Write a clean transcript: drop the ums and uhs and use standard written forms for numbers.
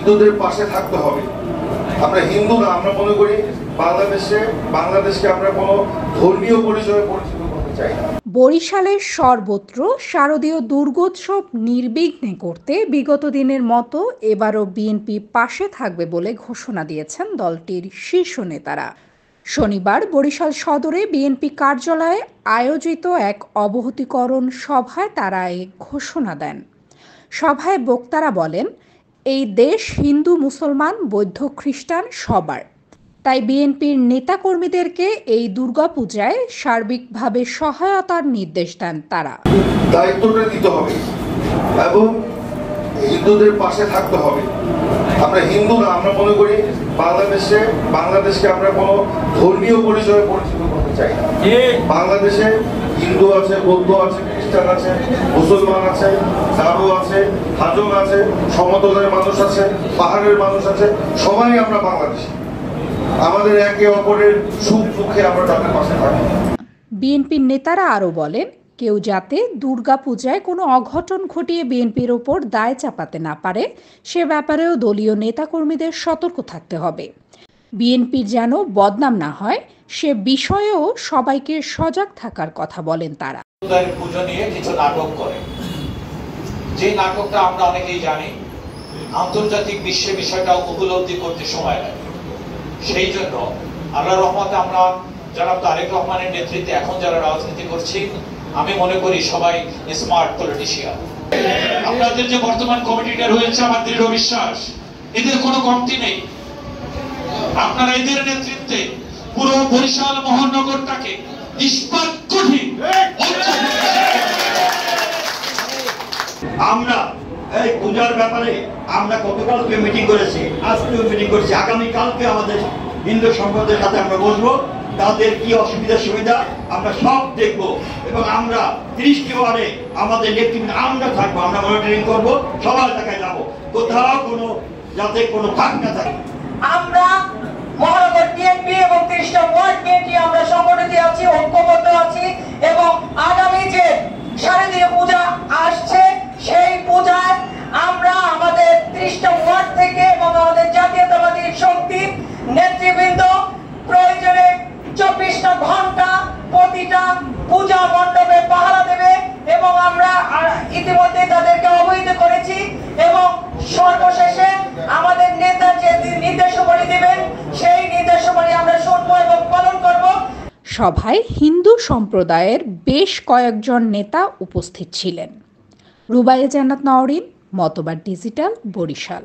হিন্দুদের পাশে থাকতে হবে। আমরা হিন্দু না, আমরা মনে করি বাংলাদেশকে আমরা কোনো ধর্মীয় পরিচয়ে পরিচিত করতে চাই না। বরিশালের সর্বত্র শারদীয় দুর্গোৎসব নির্বিঘ্নে করতে বিগত দিনের মতো এবারও বিএনপি পাশে থাকবে বলে ঘোষণা দিয়েছেন দলটির শীর্ষ নেতারা। শনিবার বরিশাল সদরে বিএনপি কার্যালয়ে আয়োজিত এক অবহিতকরণ সভায় তারা এই ঘোষণা দেন। সভায় বক্তারা বলেন, এই দেশ হিন্দু, মুসলমান, বৌদ্ধ, খ্রিস্টান সবার। তাই বিএনপির নেতাকর্মীদেরকে এই দুর্গাপূজায় সার্বিকভাবে সহায়তার নির্দেশ দেন তারা। দায়িত্বটা দিতে হবে এবং হিন্দুদের পাশে থাকতে হবে। আমরা হিন্দু না, আমরা মনে করি বাংলাদেশকে আমরা কোনো ধর্মীয় পরিচয়ে পরিচিত করতে চাই না। বাংলাদেশে হিন্দু আছে, বৌদ্ধ আছে, খ্রিস্টান আছে, মুসলমান আছে, গারো আছে, হাজং আছে, সমতলের মানুষ আছে, পাহাড়ের মানুষ আছে, সবাই আমরা বাংলাদেশি। আমাদের একে অপরের সুখ দুঃখে আমরা তাদের পাশে থাকি। বিএনপির নেতারা আরও বলেন, কেউ যাতে দুর্গাপূজায় কোনো অঘটন ঘটিয়ে বিএনপির ওপর দায় চাপাতে না পারে সে ব্যাপারেও দলীয় নেতাকর্মীদের সতর্ক থাকতে হবে। বিএনপির যেন বদনাম না হয় সে বিষয়েও সবাইকে সজাগ থাকার কথা বলেন তারা। পুজো নিয়ে কিছু নাটক করে, যে নাটকটা আমরা অনেকেই জানি, আন্তর্জাতিক বিশ্বে বিষয়টা উপলব্ধি করতে সময় লাগে। সেই জন্য আল্লাহর রহমতে আমরা জনাব তারেক রহমানের নেতৃত্বে এখন যারা রাজনীতি করছি, আমি মনে করি সবাই স্মার্ট পলিটিশিয়ান। আপনাদের যে বর্তমান কমিটিটা রয়েছে, আমার দৃঢ় বিশ্বাস এদের কোনো কমতি নেই। আপনারা এদের নেতৃত্বে পুরো বরিশাল মহানগরটাকে ইস্পাত কঠিন। আমরা এই পূজার ব্যাপারে আমরা গতকালকে মিটিং করেছি, আজকেও মিটিং করেছি, আগামীকালকে আমাদের হিন্দু সম্প্রদায়ের সাথে আমরা বসবো, তাদের কি অসুবিধা সুবিধা আমরা সব দেখবো এবং আমরা 30টি ওয়ার্ডে আমাদের নেতৃত্বে আমরা থাকবো, আমরা মনিটরিং করবো, সবার জায়গায় যাবো, কোথাও কোনো যাতে কোনো ভাগ না থাকে। আমরা মহানগর বিএনপি এবং 30টা ওয়ার্ড বিএনপি আমরা সংগঠিত আছি, ঐক্যবদ্ধ আছি এবং আগামী যে শারদীয় পূজা আসছে সেই পূজায় আমরা আমাদের 30টা ওয়ার্ড থেকে এবং আমাদের জাতীয়তাবাদী শক্তি নেতৃবৃন্দ প্রয়োজনে 24টা ঘন্টা প্রতিটা পূজা মণ্ডপে পাহারা দেবে এবং আমরা ইতিমধ্যে তাদেরকে অবহিত করেছি এবং সর্বশেষে আমাদের নেতা যে নির্দেশাবলী দেবেন সেই নির্দেশাবলী আমরা শুনবো এবং পালন করব। সভায় হিন্দু সম্প্রদায়ের বেশ কয়েকজন নেতা উপস্থিত ছিলেন। রুবাইয়া জান্নাত নওরিন, মতবাদ ডিজিটাল, বরিশাল।